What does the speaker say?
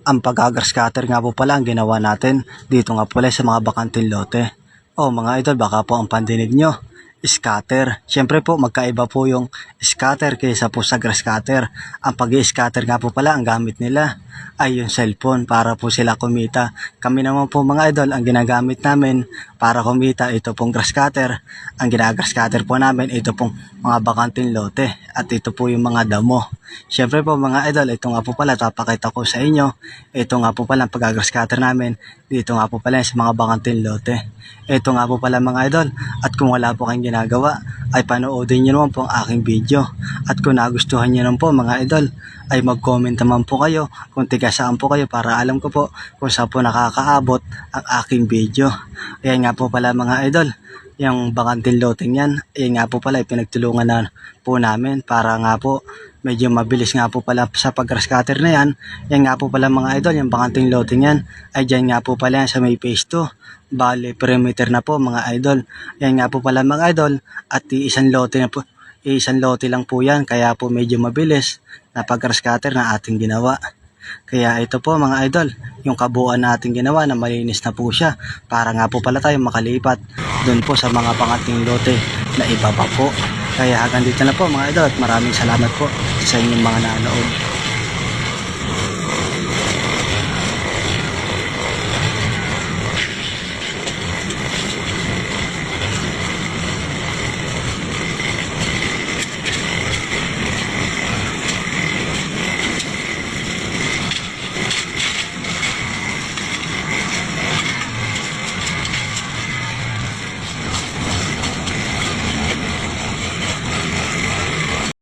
Ang pag-grass cutter nga po pala ang ginawa natin dito nga pala sa mga bakanting lote. Mga idol, baka po ang pandinig nyo, scatter. Siyempre po magkaiba po yung scatter kaysa po sa grass cutter. Ang pag-i-scatter nga po pala ang gamit nila ay yung cellphone para po sila kumita. Kami naman po mga idol, ang ginagamit namin para kumita ito pong grass cutter. Ang ginagrass cutter po namin ito pong mga bakanting lote at ito po yung mga damo. Siyempre po mga idol, ito nga po pala papakita ko sa inyo. Ito nga po pala ang pag-grass cutter namin dito nga po pala sa mga bakanting lote. Ito nga po pala mga idol, at kung wala po kayong ginagawa ay panoodin nyo naman po ang aking video. At kung nagustuhan nyo naman po mga idol ay mag-comment naman po kayo kung tiga saan po kayo para alam ko po kung saan po nakakaabot ang aking video. Ayan nga po pala mga idol, yung bakanting loting yan, ayan nga po pala pinagtulungan na po namin para nga po medyo mabilis nga po pala sa pag-grass cutter na yan. Yan nga po pala mga idol, yung bakanting loting yan ay dyan nga po pala yan sa may phase 2. Bale, perimeter na po mga idol. Yan nga po pala mga idol, at isang lote na po. Isang lote lang po yan, kaya po medyo mabilis na pag-grass cutter na ating ginawa. Kaya ito po mga idol, yung kabuuan natin ginawa na malinis na po siya para nga po pala tayo makalipat doon po sa mga pangating lote na iba pa po. Kaya hanggang dito na po mga idol, at maraming salamat po sa inyong mga nanood.